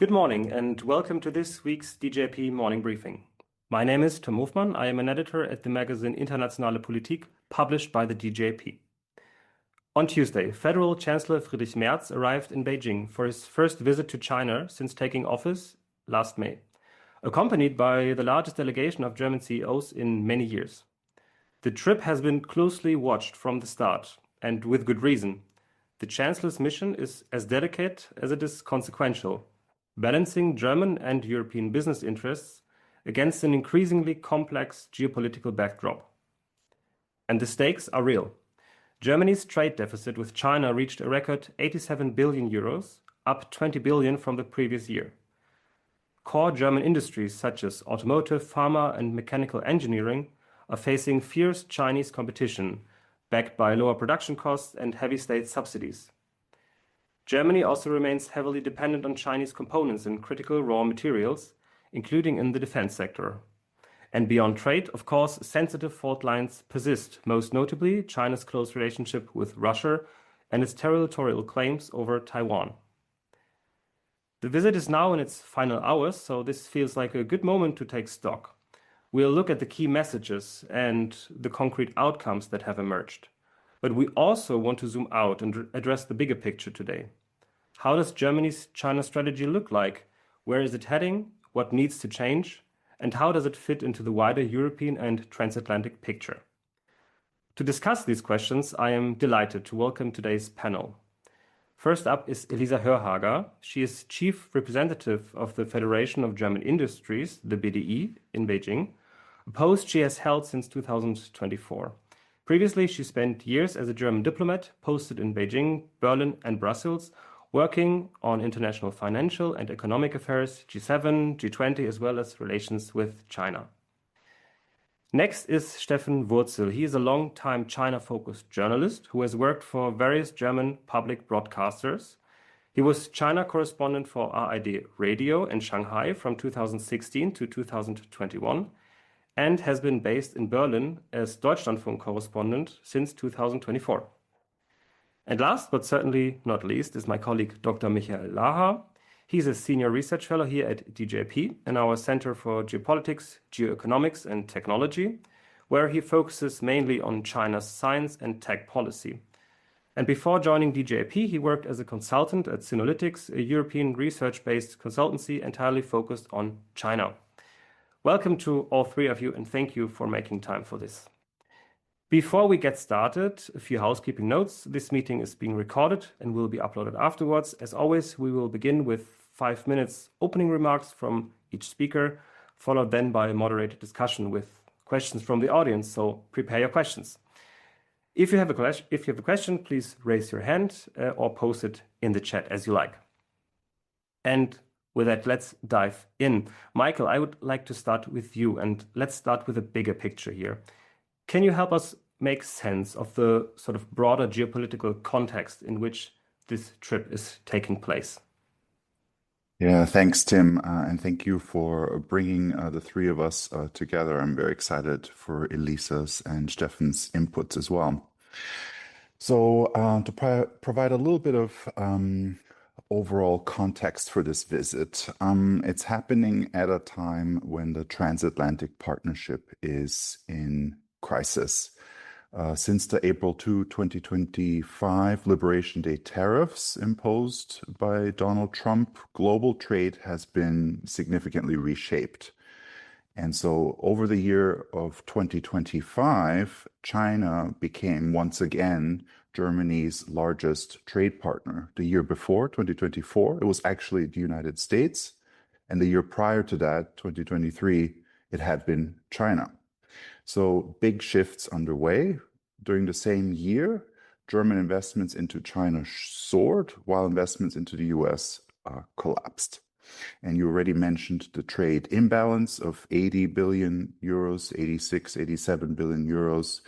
Good morning and welcome to this week's DGAP morning briefing. My name is Tom Hofmann. I am an editor at the magazine Internationale Politik, published by the DGAP. On Tuesday, Federal Chancellor Friedrich Merz arrived in Beijing for his first visit to China since taking office last May, accompanied by the largest delegation of German CEOs in many years. The trip has been closely watched from the start, and with good reason. The Chancellor's mission is as delicate as it is consequential, balancing German and European business interests against an increasingly complex geopolitical backdrop. And the stakes are real. Germany's trade deficit with China reached a record 87 billion euros, up 20 billion from the previous year. Core German industries such as automotive, pharma, and mechanical engineering are facing fierce Chinese competition, backed by lower production costs and heavy state subsidies. Germany also remains heavily dependent on Chinese components and critical raw materials, including in the defense sector. And beyond trade, of course, sensitive fault lines persist, most notably China's close relationship with Russia and its territorial claims over Taiwan. The visit is now in its final hours, so this feels like a good moment to take stock. We'll look at the key messages and the concrete outcomes that have emerged. But we also want to zoom out and address the bigger picture today. How does Germany's China strategy look like? Where is it heading? What needs to change? And how does it fit into the wider European and transatlantic picture? To discuss these questions, I am delighted to welcome today's panel. First up is Elisa Hörhager. She is Chief Representative of the Federation of German Industries, the BDI, in Beijing, a post she has held since 2024. Previously, she spent years as a German diplomat, posted in Beijing, Berlin, and Brussels, working on international financial and economic affairs, G7, G20, as well as relations with China. Next is Steffen Wurzel. He is a long-time China-focused journalist who has worked for various German public broadcasters. He was China correspondent for ARD Radio in Shanghai from 2016 to 2021, and has been based in Berlin as Deutschlandfunk correspondent since 2024. And last but certainly not least is my colleague Dr. Michael Laha. He's a senior research fellow here at DGAP in our Center for Geopolitics, Geoeconomics and Technology, where he focuses mainly on China's science and tech policy. And before joining DGAP, he worked as a consultant at Synolytics, a European research-based consultancy entirely focused on China. Welcome to all three of you, and thank you for making time for this. Before we get started, a few housekeeping notes. This meeting is being recorded and will be uploaded afterwards. As always, we will begin with 5 minutes opening remarks from each speaker, followed then by a moderated discussion with questions from the audience, so prepare your questions. If you have a question, please raise your hand or post it in the chat as you like. And with that, let's dive in. Michael, I would like to start with you, and let's start with a bigger picture here. Can you help us make sense of the sort of broader geopolitical context in which this trip is taking place? Yeah, thanks, Tim, and thank you for bringing the three of us together. I'm very excited for Elisa's and Steffen's inputs as well. So to provide a little bit of overall context for this visit. It's happening at a time when the transatlantic partnership is in crisis. Since the April 2, 2025 Liberation Day tariffs imposed by Donald Trump, global trade has been significantly reshaped. And so over the year of 2025, China became once again Germany's largest trade partner. The year before, 2024, it was actually the United States. And the year prior to that, 2023, it had been China. So big shifts underway. During the same year, German investments into China soared, while investments into the US collapsed. And you already mentioned the trade imbalance of 80 billion euros, 86, 87 billion euros.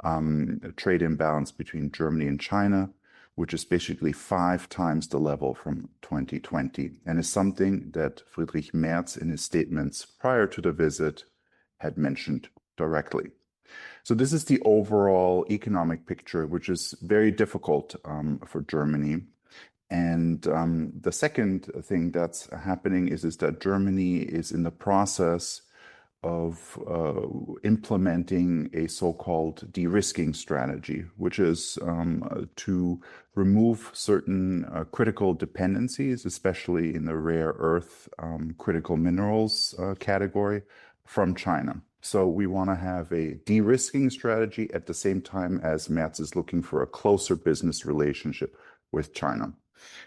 A trade imbalance between Germany and China, which is basically 5 times the level from 2020, and is something that Friedrich Merz in his statements prior to the visit had mentioned directly. So this is the overall economic picture, which is very difficult for Germany. And the second thing that's happening is that Germany is in the process of implementing a so-called de-risking strategy, which is to remove certain critical dependencies, especially in the rare earth critical minerals category, from China. So we want to have a de-risking strategy at the same time as Merz is looking for a closer business relationship with China.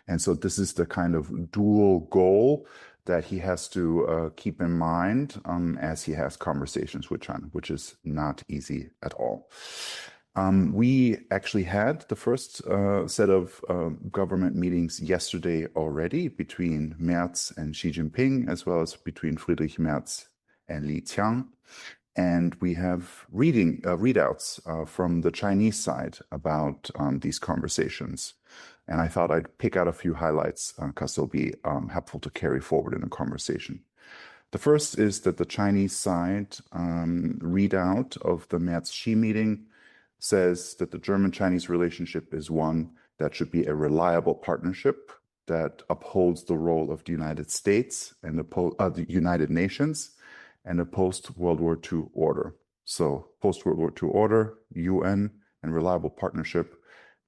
And so this is the kind of dual goal that he has to keep in mind as he has conversations with China, which is not easy at all. We actually had the first set of government meetings yesterday already between Merz and Xi Jinping, as well as between Friedrich Merz and Li Qiang. And we have readouts from the Chinese side about these conversations. And I thought I'd pick out a few highlights because they'll be helpful to carry forward in the conversation. The first is that the Chinese side readout of the Merz-Xi meeting says that the German-Chinese relationship is one that should be a reliable partnership that upholds the role of the United States and the United Nations and a post-World War II order. So post-World War II order, UN, and reliable partnership.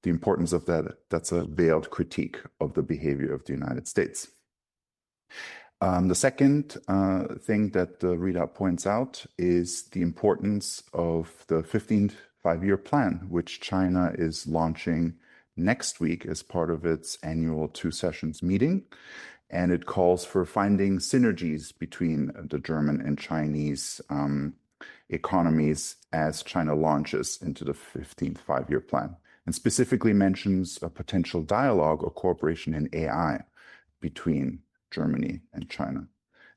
The importance of that's a veiled critique of the behavior of the United States. The second thing that the readout points out is the importance of the 15th five-year plan, which China is launching next week as part of its annual two sessions meeting. And it calls for finding synergies between the German and Chinese economies as China launches into the 15th five-year plan, and specifically mentions a potential dialogue or cooperation in AI between Germany and China.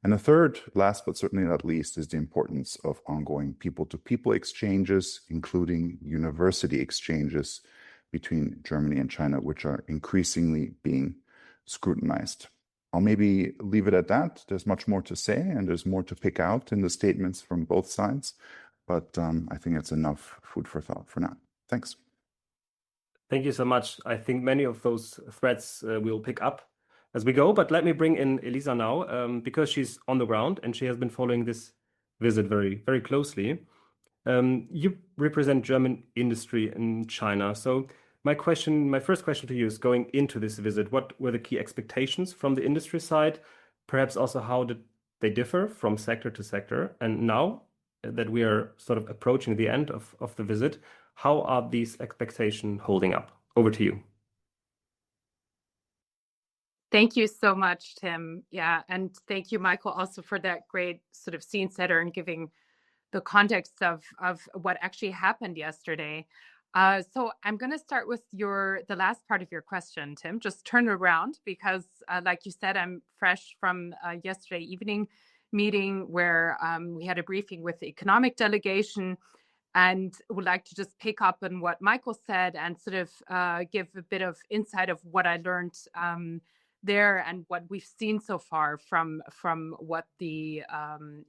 And the third, last but certainly not least, is the importance of ongoing people-to-people exchanges, including university exchanges between Germany and China, which are increasingly being scrutinized. I'll maybe leave it at that. There's much more to say, and there's more to pick out in the statements from both sides. But I think it's enough food for thought for now. Thanks. Thank you so much. I think many of those threads we'll pick up as we go. But let me bring in Elisa now, because she's on the ground and she has been following this visit very, very closely. You represent German industry in China. So my first question to you is, going into this visit, what were the key expectations from the industry side? Perhaps also how did they differ from sector to sector? And now that we are sort of approaching the end of the visit, how are these expectations holding up? Over to you. Thank you so much, Tim. Yeah, and thank you, Michael, also for that great sort of scene setter and giving the context of what actually happened yesterday. So I'm going to start with the last part of your question, Tim. Just turn it around because, like you said, I'm fresh from yesterday evening meeting where we had a briefing with the economic delegation, and would like to just pick up on what Michael said and sort of give a bit of insight of what I learned there and what we've seen so far from what the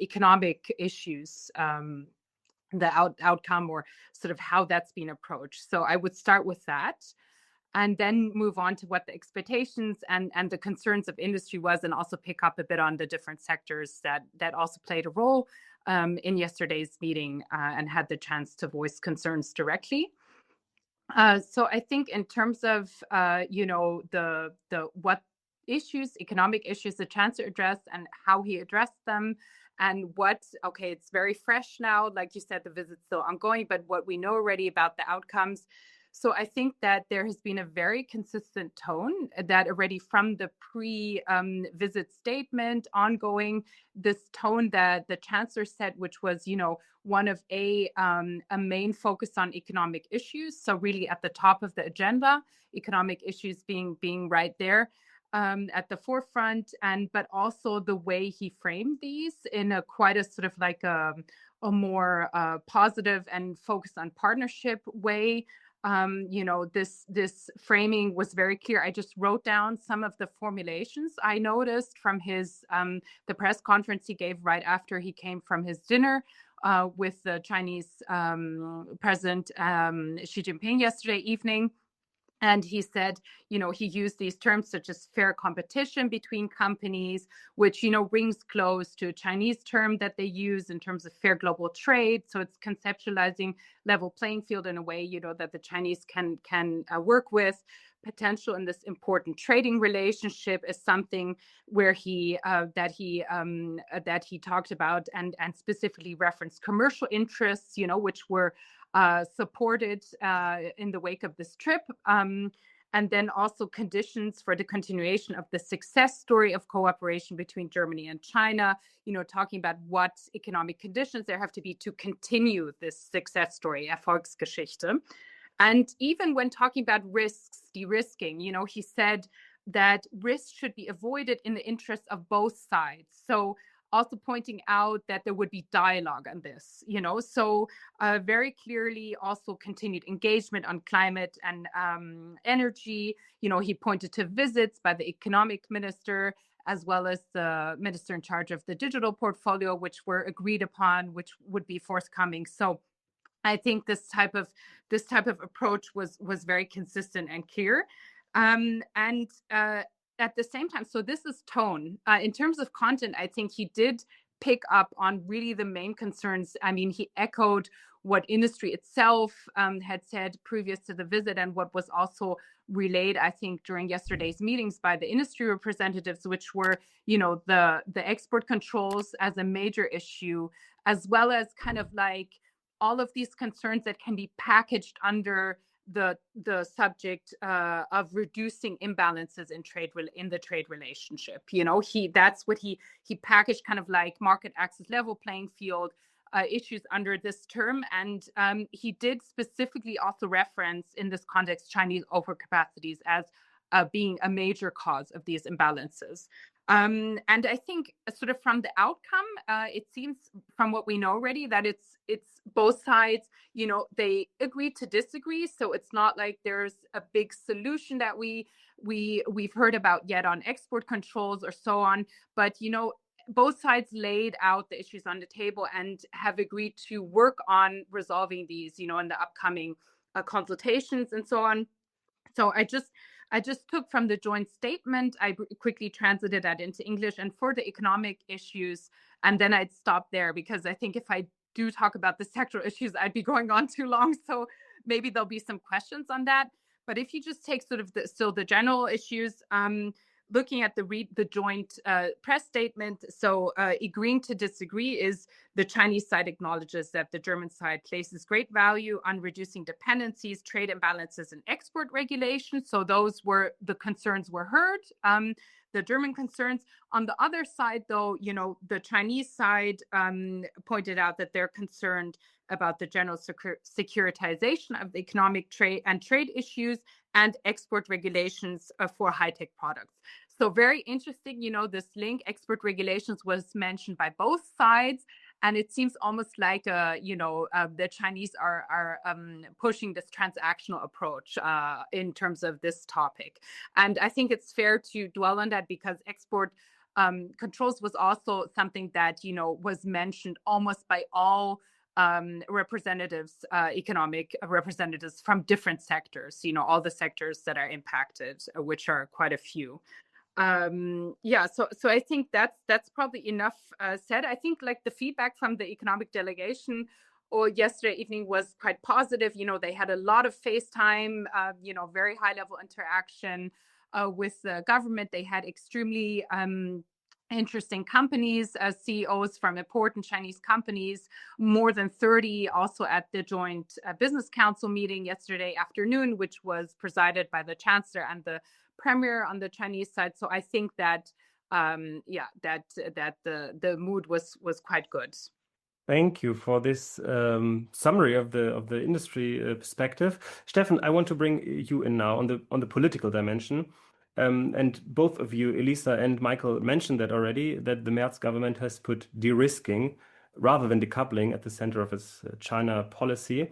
economic issues, the outcome, or sort of how that's been approached. So I would start with that and then move on to what the expectations and the concerns of industry was, and also pick up a bit on the different sectors that also played a role in yesterday's meeting and had the chance to voice concerns directly. So I think in terms of the what economic issues the chancellor addressed and how he addressed them, and it's very fresh now, like you said, the visit's still ongoing, but what we know already about the outcomes. So I think that there has been a very consistent tone that already from the pre-visit statement ongoing, this tone that the chancellor said, which was, one of a main focus on economic issues. So really at the top of the agenda, economic issues being right there at the forefront, but also the way he framed these in a quite a sort of like a more positive and focused on partnership way. This framing was very clear. I just wrote down some of the formulations I noticed from his the press conference he gave right after he came from his dinner with the Chinese President Xi Jinping yesterday evening. And he said, he used these terms such as fair competition between companies, which, rings close to a Chinese term that they use in terms of fair global trade. So it's conceptualizing level playing field in a way, that the Chinese can work with. Potential in this important trading relationship is something where that he talked about and specifically referenced commercial interests, which were supported in the wake of this trip. And then also conditions for the continuation of the success story of cooperation between Germany and China, talking about what economic conditions there have to be to continue this success story, Erfolgsgeschichte. And even when talking about risks, de-risking, he said that risks should be avoided in the interest of both sides. So also pointing out that there would be dialogue on this, so very clearly also continued engagement on climate and energy. He pointed to visits by the economic minister as well as the minister in charge of the digital portfolio, which were agreed upon, which would be forthcoming. So I think this type of approach was very consistent and clear. At the same time, so this is tone. In terms of content, I think he did pick up on really the main concerns. I mean, he echoed what industry itself had said previous to the visit and what was also relayed, I think, during yesterday's meetings by the industry representatives, which were, the export controls as a major issue, as well as kind of like all of these concerns that can be packaged under the subject of reducing imbalances in the trade relationship. That's what he packaged, kind of like market access, level playing field issues under this term. And he did specifically also reference in this context Chinese overcapacities as being a major cause of these imbalances. And I think sort of from the outcome, it seems from what we know already that it's both sides, they agree to disagree. So it's not like there's a big solution that we've heard about yet on export controls or so on. But, both sides laid out the issues on the table and have agreed to work on resolving these, in the upcoming consultations and so on. So I just took from the joint statement, I quickly translated that into English, and for the economic issues, and then I'd stop there because I think if I do talk about the sectoral issues, I'd be going on too long. So maybe there'll be some questions on that. But if you just take sort of the general issues, looking at the joint press statement, so agreeing to disagree is the Chinese side acknowledges that the German side places great value on reducing dependencies, trade imbalances, and export regulations. So the concerns were heard, the German concerns. On the other side, though, the Chinese side pointed out that they're concerned about the general securitization of the economic trade issues and export regulations for high-tech products. So very interesting, this link, export regulations was mentioned by both sides. And it seems almost like, the Chinese are pushing this transactional approach in terms of this topic. And I think it's fair to dwell on that because export controls was also something that, was mentioned almost by all representatives, economic representatives from different sectors, all the sectors that are impacted, which are quite a few. So I think that's probably enough said. I think like the feedback from the economic delegation or yesterday evening was quite positive. They had a lot of FaceTime, very high level interaction with the government. They had extremely interesting companies, CEOs from important Chinese companies, more than 30 also at the joint business council meeting yesterday afternoon, which was presided by the chancellor and the premier on the Chinese side. So I think that that the mood was quite good. Thank you for this summary of the industry perspective. Steffen, I want to bring you in now on the political dimension. And both of you, Elisa and Michael, mentioned that already, that the Merz government has put de-risking rather than decoupling at the center of its China policy.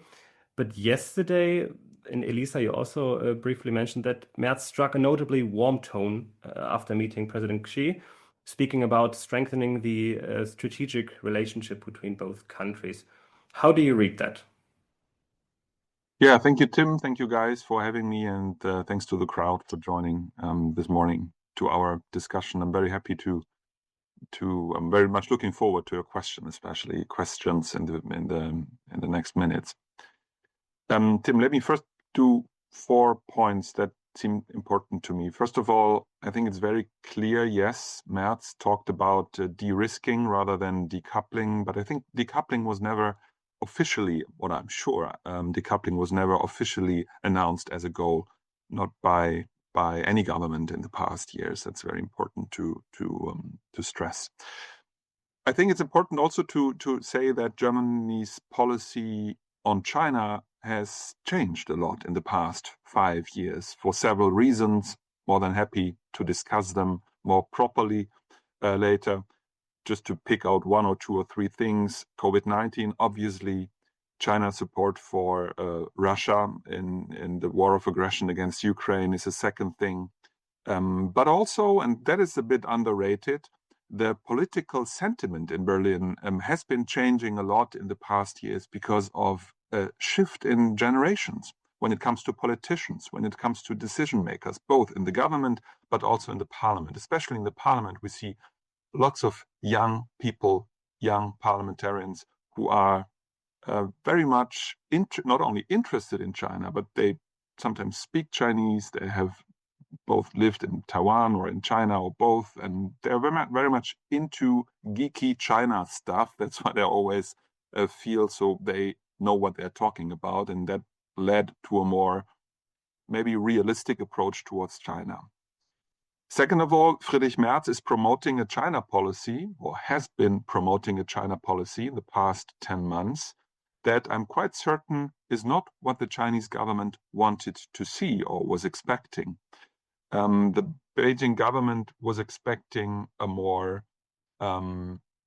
But yesterday, in Elisa, you also briefly mentioned that Merz struck a notably warm tone after meeting President Xi, speaking about strengthening the strategic relationship between both countries. How do you read that? Yeah, thank you, Tim. Thank you guys for having me, and thanks to the crowd for joining this morning to our discussion. I'm very happy I'm very much looking forward to your question, especially questions in the next minutes. Tim, let me first do 4 points that seem important to me. First of all, I think it's very clear, yes, Merz talked about de-risking rather than decoupling, but I think decoupling was never officially, what I'm sure, decoupling was never officially announced as a goal, not by any government in the past years. That's very important to stress. I think it's important also to say that Germany's policy on China has changed a lot in the past 5 years for several reasons. More than happy to discuss them more properly later. Just to pick out 1 or 2 or 3 things, COVID-19, obviously, China's support for Russia in the war of aggression against Ukraine is a second thing. But also, and that is a bit underrated, the political sentiment in Berlin has been changing a lot in the past years because of a shift in generations when it comes to politicians, when it comes to decision makers, both in the government but also in the parliament. Especially in the parliament, we see lots of young people, young parliamentarians who are very much not only interested in China, but they sometimes speak Chinese. They have both lived in Taiwan or in China or both, and they're very much into geeky China stuff. That's why they always feel so they know what they're talking about, and that led to a more maybe realistic approach towards China. Second of all, Friedrich Merz is promoting a China policy, or has been promoting a China policy in the past 10 months, that I'm quite certain is not what the Chinese government wanted to see or was expecting. The Beijing government was expecting a more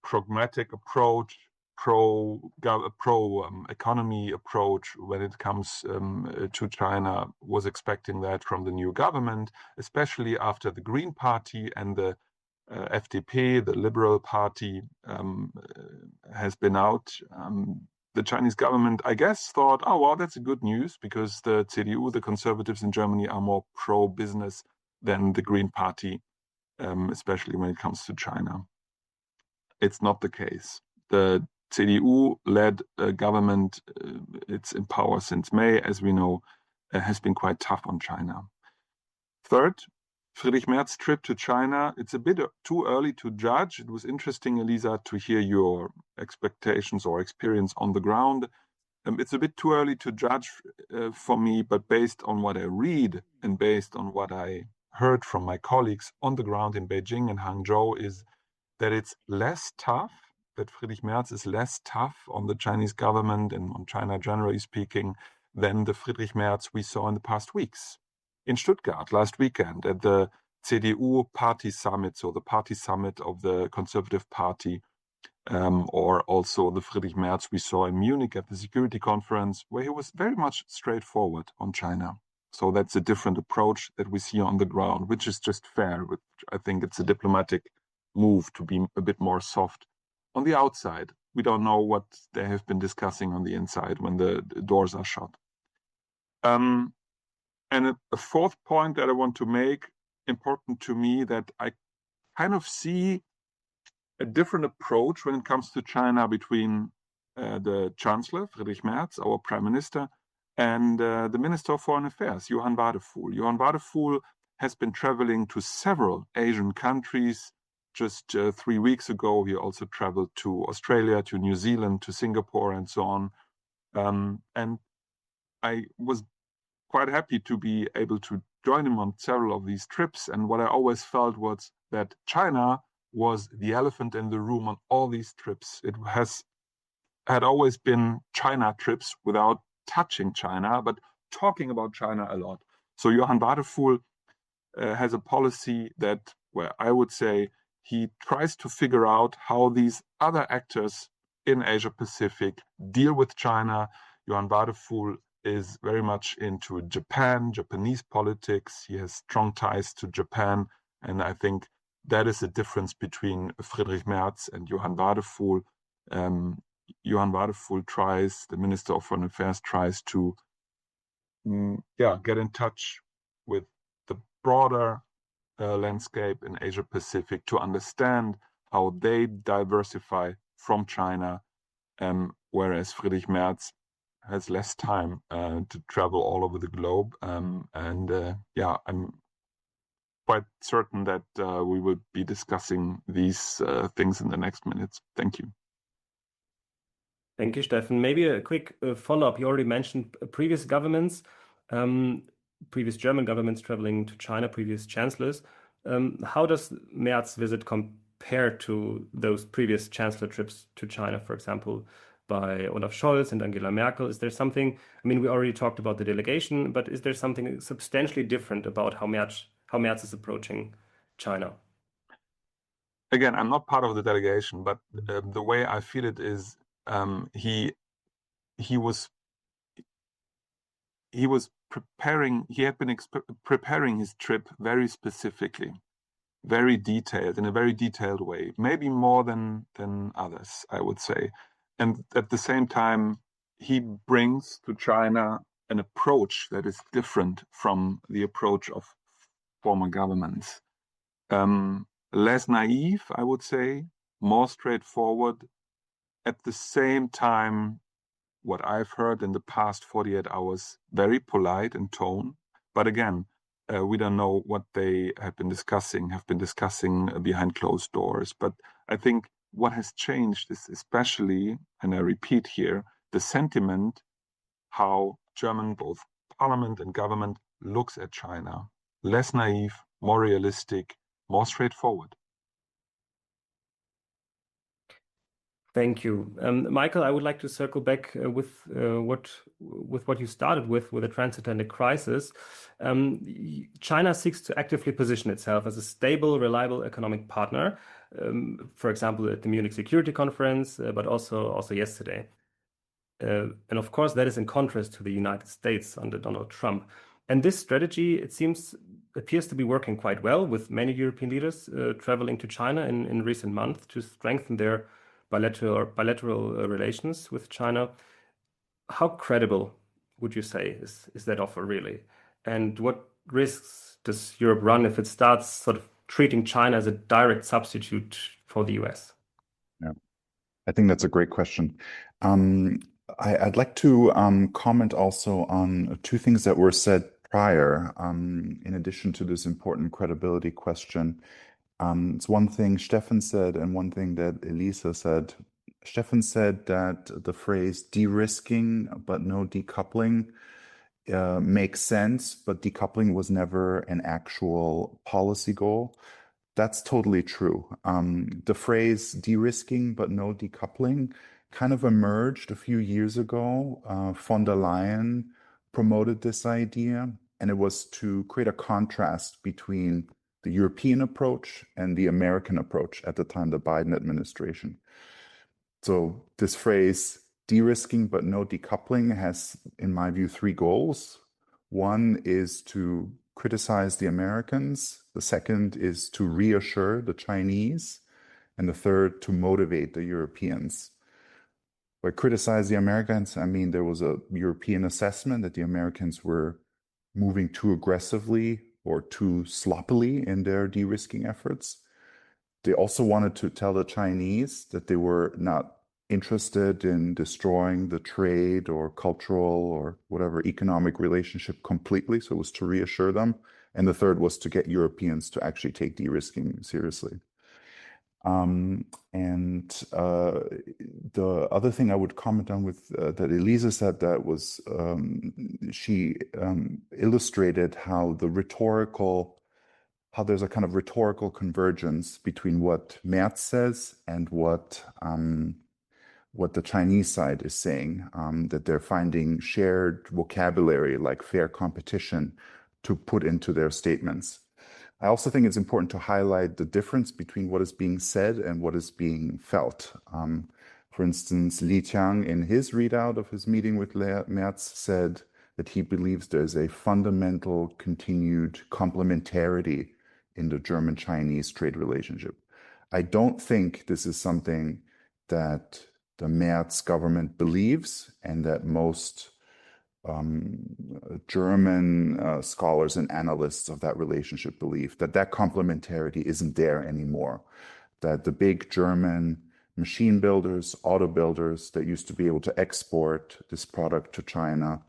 pragmatic approach, pro-economy approach when it comes to China, was expecting that from the new government, especially after the Green Party and the FDP, the Liberal Party, has been out. The Chinese government, I guess, thought, oh, well, that's a good news because the CDU, the conservatives in Germany, are more pro-business than the Green Party, especially when it comes to China. It's not the case. The CDU-led government, it's in power since May, as we know, has been quite tough on China. Third, Friedrich Merz's trip to China, it's a bit too early to judge. It was interesting, Elisa, to hear your expectations or experience on the ground. It's a bit too early to judge for me, but based on what I read and based on what I heard from my colleagues on the ground in Beijing and Hangzhou, is that it's less tough, that Friedrich Merz is less tough on the Chinese government and on China generally speaking than the Friedrich Merz we saw in the past weeks. In Stuttgart last weekend at the CDU party summit, so the party summit of the Conservative Party, or also the Friedrich Merz we saw in Munich at the security conference, where he was very much straightforward on China. So that's a different approach that we see on the ground, which is just fair. Which I think it's a diplomatic move to be a bit more soft on the outside. We don't know what they have been discussing on the inside when the doors are shut. And a fourth point that I want to make, important to me, that I kind of see a different approach when it comes to China between the Chancellor, Friedrich Merz, our Prime Minister, and the Minister of Foreign Affairs, Johann Wadephul. Johann Wadephul has been traveling to several Asian countries. Just 3 weeks ago, he also traveled to Australia, to New Zealand, to Singapore, and so on. And I was quite happy to be able to join him on several of these trips. And what I always felt was that China was the elephant in the room on all these trips. It had always been China trips without touching China, but talking about China a lot. So Johann Wadephul has a policy that, where I would say, he tries to figure out how these other actors in Asia Pacific deal with China. Johann Wadephul is very much into Japanese politics. He has strong ties to Japan, and I think that is the difference between Friedrich Merz and Johann Wadephul. Johann Wadephul tries, the Minister of Foreign Affairs tries to get in touch with the broader landscape in Asia Pacific to understand how they diversify from China, whereas Friedrich Merz has less time to travel all over the globe. I'm quite certain that we will be discussing these things in the next minutes. Thank you. Thank you, Steffen. Maybe a quick follow-up. You already mentioned previous governments, previous German governments traveling to China, previous chancellors. How does Merz's visit compare to those previous chancellor trips to China, for example, by Olaf Scholz and Angela Merkel? Is there something, I mean, we already talked about the delegation, but is there something substantially different about how Merz is approaching China? Again, I'm not part of the delegation, but the way I feel it is he had been preparing his trip very specifically, very detailed, in a very detailed way, maybe more than others, I would say. And at the same time, he brings to China an approach that is different from the approach of former governments. Less naive, I would say, more straightforward. At the same time, what I've heard in the past 48 hours, very polite in tone. But again, we don't know what they have been discussing behind closed doors. But I think what has changed is especially, and I repeat here, the sentiment, how German, both parliament and government, looks at China. Less naive, more realistic, more straightforward. Thank you. Michael, I would like to circle back with what you started with the transatlantic crisis. China seeks to actively position itself as a stable, reliable economic partner, for example, at the Munich Security Conference, but also yesterday. And of course, that is in contrast to the United States under Donald Trump. And this strategy, it appears to be working quite well, with many European leaders traveling to China in recent months to strengthen their bilateral relations with China. How credible would you say is that offer really? And what risks does Europe run if it starts sort of treating China as a direct substitute for the US? Yeah, I think that's a great question. I'd like to comment also on two things that were said prior, in addition to this important credibility question. It's one thing Steffen said and one thing that Elisa said. Steffen said that the phrase de-risking but no decoupling makes sense, but decoupling was never an actual policy goal. That's totally true. The phrase de-risking but no decoupling kind of emerged a few years ago. Von der Leyen promoted this idea, and it was to create a contrast between the European approach and the American approach at the time, the Biden administration. So this phrase, de-risking but no decoupling, has, in my view, three goals. One is to criticize the Americans. The second is to reassure the Chinese. And the third, to motivate the Europeans. By criticize the Americans, I mean there was a European assessment that the Americans were moving too aggressively or too sloppily in their de-risking efforts. They also wanted to tell the Chinese that they were not interested in destroying the trade or cultural or whatever economic relationship completely. So it was to reassure them. And the third was to get Europeans to actually take de-risking seriously. The other thing I would comment on with that Elisa said, that was she illustrated how there's a kind of rhetorical convergence between what Merz says and what the Chinese side is saying, that they're finding shared vocabulary like fair competition to put into their statements. I also think it's important to highlight the difference between what is being said and what is being felt. For instance, Li Qiang, in his readout of his meeting with Merz, said that he believes there's a fundamental continued complementarity in the German-Chinese trade relationship. I don't think this is something that the Merz government believes and that most German scholars and analysts of that relationship believe that that complementarity isn't there anymore, that the big German machine builders, auto builders that used to be able to export this product to China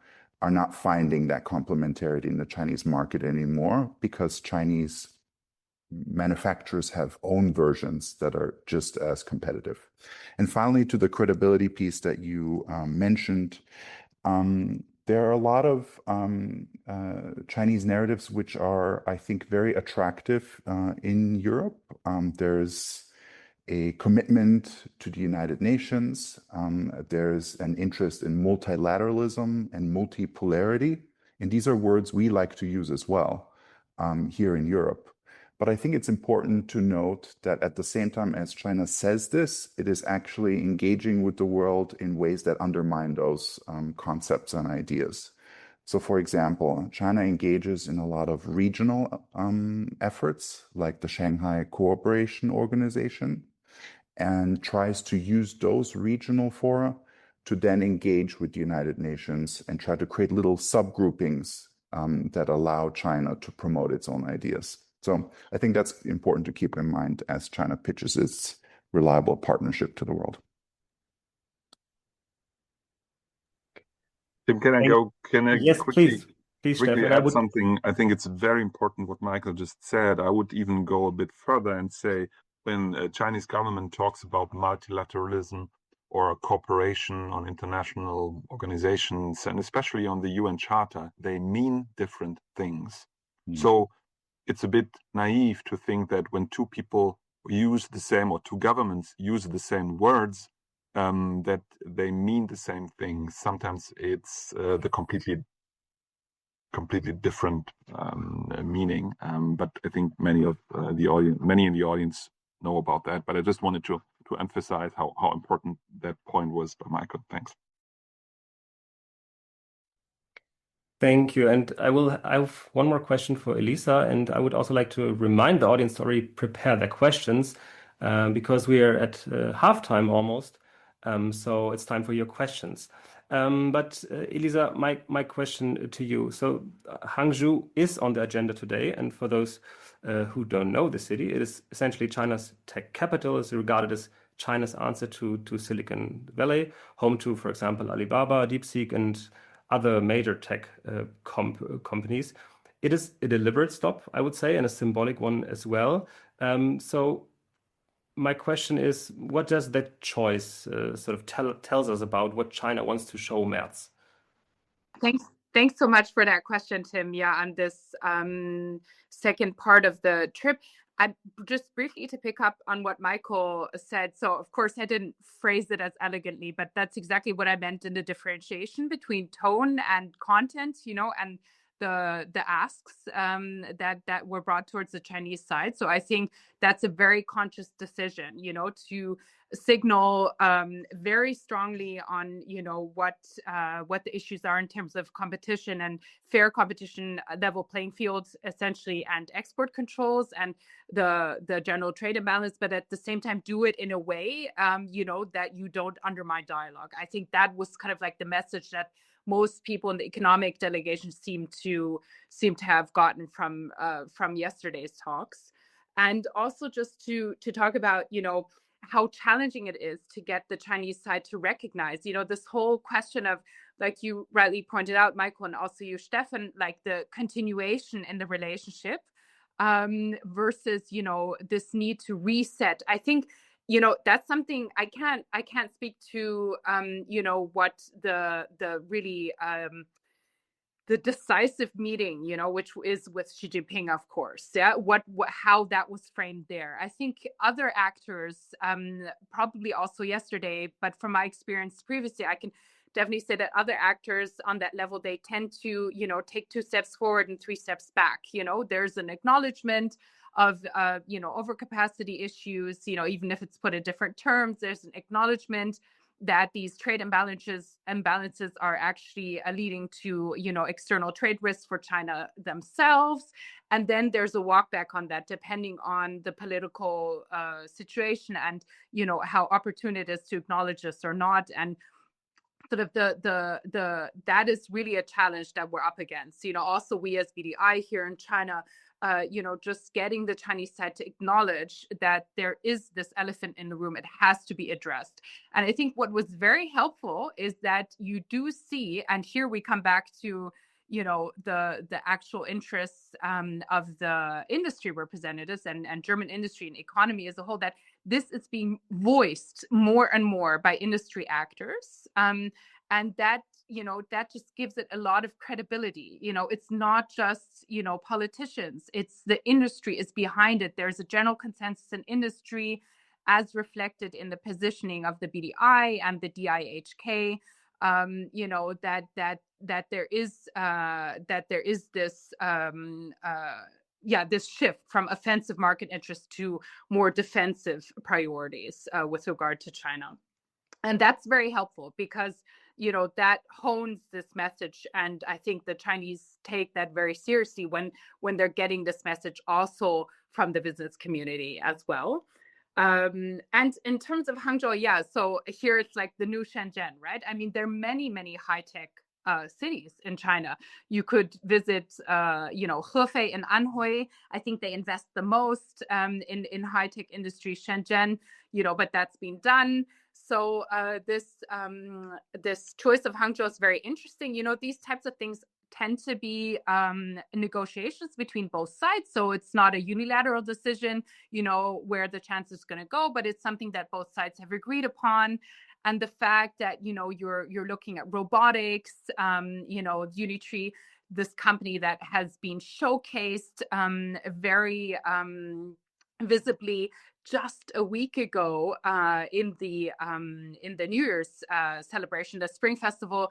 are not finding that complementarity in the Chinese market anymore because Chinese manufacturers have own versions that are just as competitive. And finally, to the credibility piece that you mentioned, there are a lot of Chinese narratives which are, I think, very attractive in Europe. There's a commitment to the United Nations. There's an interest in multilateralism and multipolarity. And these are words we like to use as well here in Europe. But I think it's important to note that at the same time as China says this, it is actually engaging with the world in ways that undermine those concepts and ideas. So, for example, China engages in a lot of regional efforts, like the Shanghai Cooperation Organization, and tries to use those regional fora to then engage with the United Nations and try to create little subgroupings that allow China to promote its own ideas. So I think that's important to keep in mind as China pitches its reliable partnership to the world. Tim, can I go? Can I yes, quickly Steffen, add something? I think it's very important what Michael just said. I would even go a bit further and say when the Chinese government talks about multilateralism or cooperation on international organizations, and especially on the UN Charter, they mean different things. So it's a bit naive to think that when two people use the same, or two governments use the same words, that they mean the same thing. Sometimes it's the completely different meaning. But I think many in the audience know about that. But I just wanted to emphasize how important that point was by Michael. Thanks. Thank you. And I have one more question for Elisa, and I would also like to remind the audience to already prepare their questions because we are at halftime almost. So it's time for your questions. But Elisa, my question to you. So Hangzhou is on the agenda today, and for those who don't know the city, it is essentially China's tech capital. It's regarded as China's answer to Silicon Valley, home to, for example, Alibaba, DeepSeek, and other major tech companies. It is a deliberate stop, I would say, and a symbolic one as well. So my question is, what does that choice sort of tells us about what China wants to show Merz? Thanks so much for that question, Tim. Yeah, on this second part of the trip, I just briefly to pick up on what Michael said. So, of course, I didn't phrase it as elegantly, but that's exactly what I meant in the differentiation between tone and content, and the asks that were brought towards the Chinese side. So I think that's a very conscious decision, to signal very strongly on, what the issues are in terms of competition and fair competition, level playing fields, essentially, and export controls and the general trade imbalance, but at the same time do it in a way, that you don't undermine dialogue. I think that was kind of like the message that most people in the economic delegation seem to have gotten from yesterday's talks. And also just to talk about, how challenging it is to get the Chinese side to recognize, this whole question of, like you rightly pointed out, Michael, and also you, Steffen, like the continuation in the relationship versus, this need to reset. I think, that's something I can't speak to, what the really the decisive meeting, which is with Xi Jinping, of course. Yeah, how that was framed there. I think other actors, probably also yesterday, but from my experience previously, I can definitely say that other actors on that level, they tend to, take 2 steps forward and 3 steps back. There's an acknowledgement of, overcapacity issues, even if it's put in different terms. There's an acknowledgement that these trade imbalances are actually leading to, external trade risks for China themselves. And then there's a walk back on that, depending on the political situation and, how opportune it is to acknowledge this or not. And sort of that is really a challenge that we're up against. Also we as BDI here in China, just getting the Chinese side to acknowledge that there is this elephant in the room. It has to be addressed. And I think what was very helpful is that you do see, and here we come back to the actual interests of the industry representatives and German industry and economy as a whole, that this is being voiced more and more by industry actors. And that, that just gives it a lot of credibility. It's not just, politicians, it's the industry is behind it. There's a general consensus in industry as reflected in the positioning of the BDI and the DIHK. That there is this this shift from offensive market interest to more defensive priorities with regard to China, and that's very helpful because that hones this message, and I think the Chinese take that very seriously when they're getting this message also from the business community as well. And in terms of Hangzhou, so here it's like the new Shenzhen, right? I mean, there are many, many high-tech cities in China. You could visit, Hefei and Anhui. I think they invest the most in high-tech industry, Shenzhen, but that's been done. So this choice of Hangzhou is very interesting. These types of things tend to be negotiations between both sides. So it's not a unilateral decision, where the chancellor is going to go, but it's something that both sides have agreed upon. And the fact that, you're looking at robotics, Unitree, this company that has been showcased very visibly just a week ago in the New Year's celebration, the Spring Festival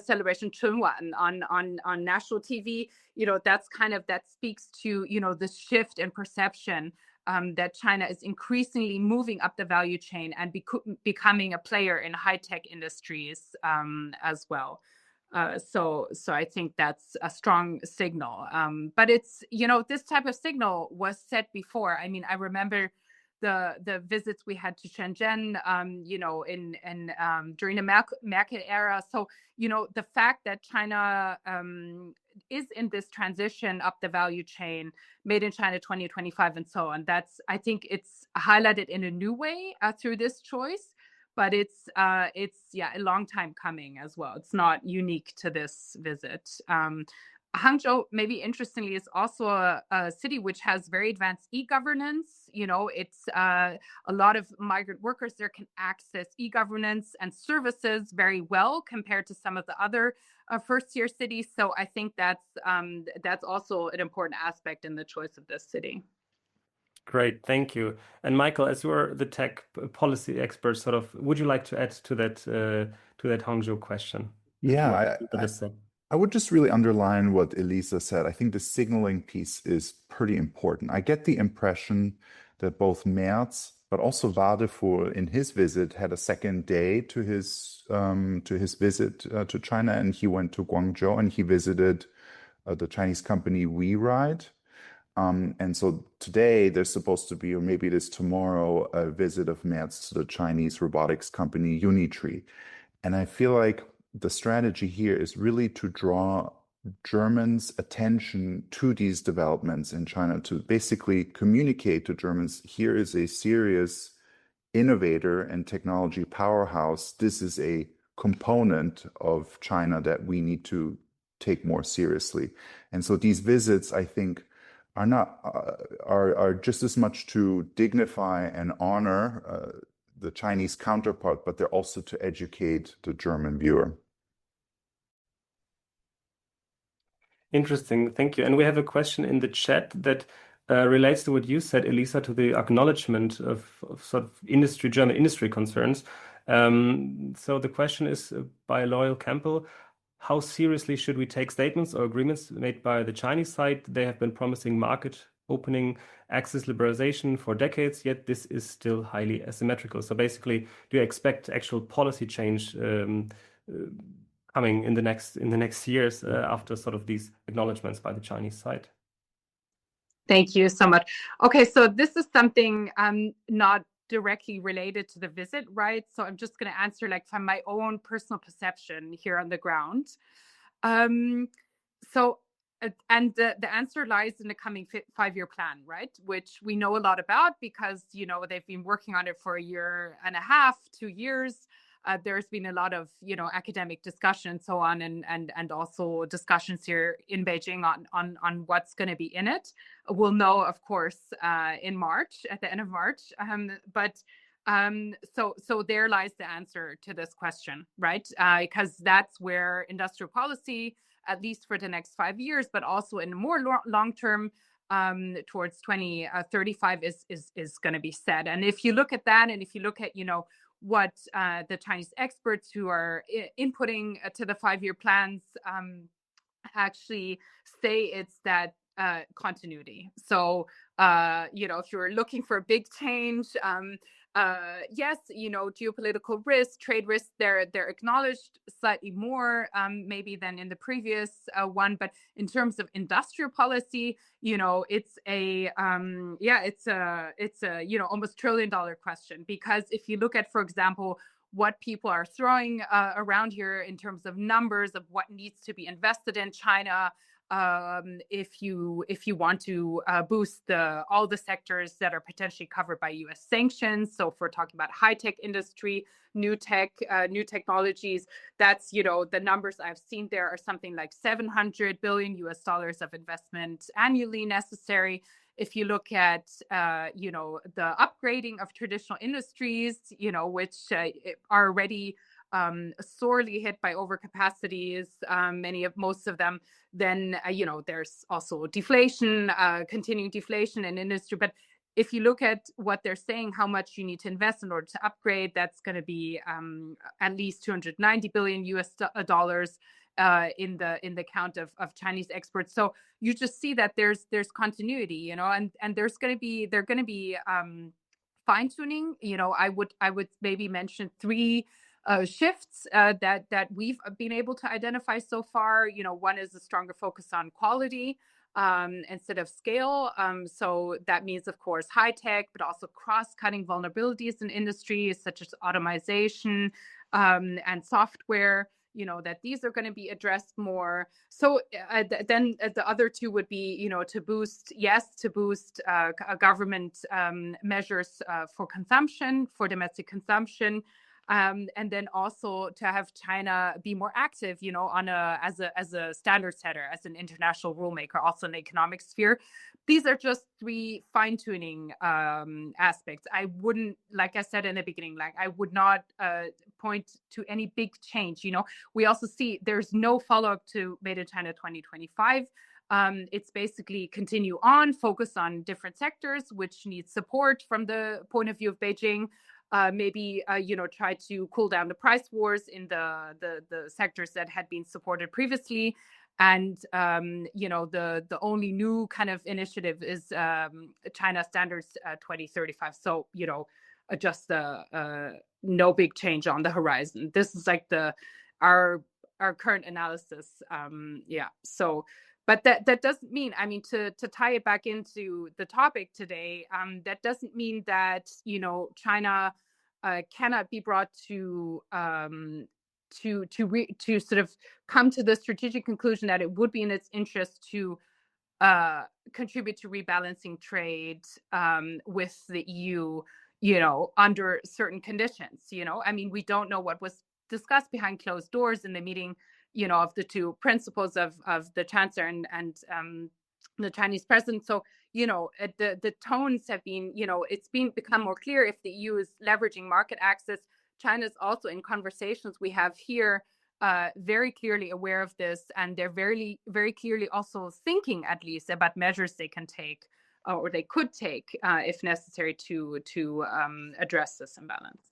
celebration, Chunwan on national TV. That speaks to the shift in perception that China is increasingly moving up the value chain and becoming a player in high-tech industries as well. So I think that's a strong signal. But it's, this type of signal was set before. I mean, I remember the visits we had to Shenzhen, during the Merkel era. So, the fact that China is in this transition up the value chain, made in China 2025 and so on, I think it's highlighted in a new way through this choice. But it's a long time coming as well. It's not unique to this visit. Hangzhou, maybe interestingly, is also a city which has very advanced e-governance. It's a lot of migrant workers there can access e-governance and services very well compared to some of the other first-tier cities. So I think that's also an important aspect in the choice of this city. Great, thank you. And Michael, as you're the tech policy expert, would you like to add to that Hangzhou question? Yeah, I would just really underline what Elisa said. I think the signaling piece is pretty important. I get the impression that both Merz, but also Wadefuhr in his visit had a second day to his visit to China, and he went to Guangzhou and he visited the Chinese company WeRide. And so today there's supposed to be, or maybe it is tomorrow, a visit of Merz to the Chinese robotics company Unitree. And I feel like the strategy here is really to draw Germans' attention to these developments in China, to basically communicate to Germans, here is a serious innovator and technology powerhouse. This is a component of China that we need to take more seriously. And so these visits, I think, are just as much to dignify and honor the Chinese counterpart, but they're also to educate the German viewer. Interesting, thank you. And we have a question in the chat that relates to what you said, Elisa, to the acknowledgement of sort of German industry concerns. So the question is by Loyal Campbell: how seriously should we take statements or agreements made by the Chinese side? They have been promising market opening, access liberalization for decades, yet this is still highly asymmetrical. So basically, do you expect actual policy change coming in the next years after sort of these acknowledgements by the Chinese side? Thank you so much. Okay, so this is something not directly related to the visit, right? So I'm just going to answer like from my own personal perception here on the ground. And the answer lies in the coming 5-year plan, right? Which we know a lot about because, you know, they've been working on it for 1.5 years, 2 years. There's been a lot of, you know, academic discussion and so on, and also discussions here in Beijing on what's going to be in it. We'll know, of course, in March, at the end of March. So there lies the answer to this question, right? Because that's where industrial policy, at least for the next 5 years, but also in more long term, towards 2035 is going to be set. And if you look at that, and if you look at, you know, what the Chinese experts who are inputting to the 5-year plans actually say, it's that continuity. So, you know, if you're looking for a big change, yes, you know, geopolitical risks, trade risks, they're acknowledged slightly more maybe than in the previous one. But in terms of industrial policy, you know, it's a you know, almost $1 trillion question. Because if you look at, for example, what people are throwing around here in terms of numbers of what needs to be invested in China, if you want to boost all the sectors that are potentially covered by U.S. sanctions. So if we're talking about high-tech industry, new technologies, that's, you know, the numbers I've seen there are something like $700 billion of investment annually necessary. If you look at, you know, the upgrading of traditional industries, you know, which are already sorely hit by overcapacities, most of them, then, you know, there's also deflation, continuing deflation in industry. But if you look at what they're saying, how much you need to invest in order to upgrade, that's going to be at least $290 billion in the count of Chinese experts. So you just see that there's continuity, you know, and they're going to be fine tuning. You know, I would maybe mention 3 shifts that we've been able to identify so far. You know, one is a stronger focus on quality instead of scale. So that means, of course, high tech, but also cross-cutting vulnerabilities in industries such as automation and software. You know, that these are going to be addressed more. So then the other 2 would be, you know, to boost government measures for consumption, for domestic consumption. And then also to have China be more active, you know, as a standard setter, as an international rulemaker, also in the economic sphere. These are just 3 fine-tuning aspects. I wouldn't, like I said in the beginning, like I would not point to any big change. You know, we also see there's no follow-up to Made in China 2025. It's basically continue on, focus on different sectors which need support from the point of view of Beijing. Maybe you know, try to cool down the price wars in the sectors that had been supported previously. And you know, the only new kind of initiative is China Standards 2035. So, you know, just no big change on the horizon. This is like our current analysis. So. But that doesn't mean, I mean, to tie it back into the topic today, that doesn't mean that, you know, China cannot be brought to sort of come to the strategic conclusion that it would be in its interest to contribute to rebalancing trade with the EU, you know, under certain conditions. You know, I mean, we don't know what was discussed behind closed doors in the meeting, you know, of the 2 principals of the chancellor and the Chinese president. So, you know, the tones have been, you know, it's become more clear if the EU is leveraging market access. China's also in conversations we have here very clearly aware of this, and they're very, very clearly also thinking at least about measures they can take or they could take if necessary to address this imbalance.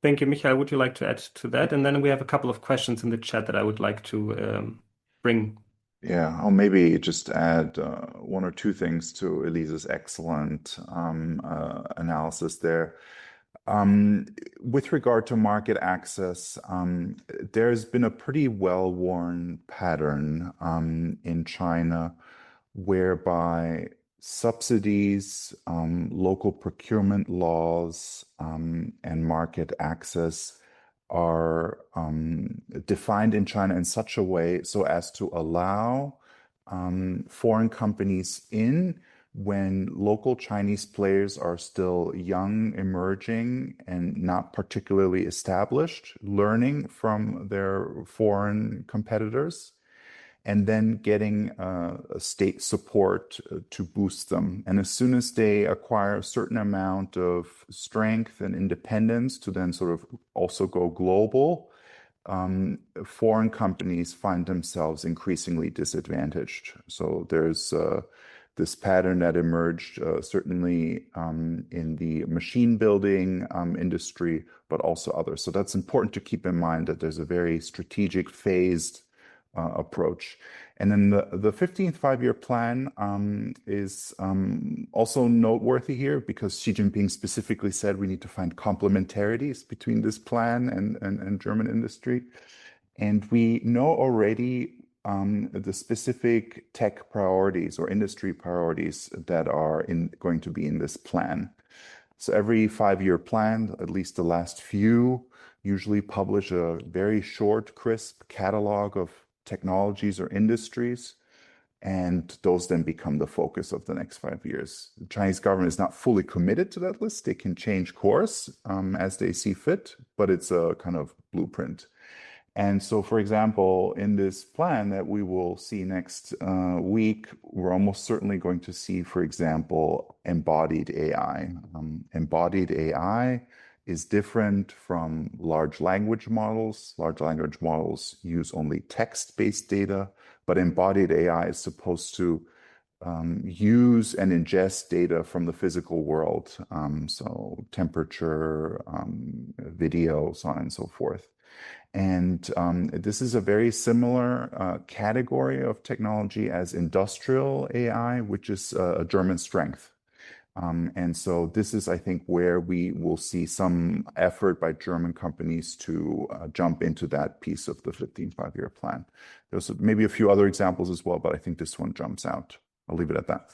Thank you, Michael. Would you like to add to that? And then we have a couple of questions in the chat that I would like to bring. Yeah, I'll maybe just add 1 or 2 things to Elisa's excellent analysis there. With regard to market access, there's been a pretty well-worn pattern in China whereby subsidies, local procurement laws, and market access are defined in China in such a way so as to allow foreign companies in when local Chinese players are still young, emerging, and not particularly established, learning from their foreign competitors, and then getting state support to boost them. And as soon as they acquire a certain amount of strength and independence to then sort of also go global, foreign companies find themselves increasingly disadvantaged. So there's this pattern that emerged certainly in the machine building industry, but also others. So that's important to keep in mind, that there's a very strategic phased approach. And then the 15th five-year plan is also noteworthy here, because Xi Jinping specifically said we need to find complementarities between this plan and German industry. And we know already the specific tech priorities or industry priorities that are going to be in this plan. So every five-year plan, at least the last few, usually publish a very short, crisp catalog of technologies or industries, and those then become the focus of the next 5 years. The Chinese government is not fully committed to that list. They can change course as they see fit, but it's a kind of blueprint. And so, for example, in this plan that we will see next week, we're almost certainly going to see, for example, embodied AI. Embodied AI is different from large language models. Large language models use only text-based data, but embodied AI is supposed to use and ingest data from the physical world, so temperature, video, so on and so forth. And this is a very similar category of technology as industrial AI, which is a German strength. And so this is, I think, where we will see some effort by German companies to jump into that piece of the 15th five-year plan. There's maybe a few other examples as well, but I think this one jumps out. I'll leave it at that.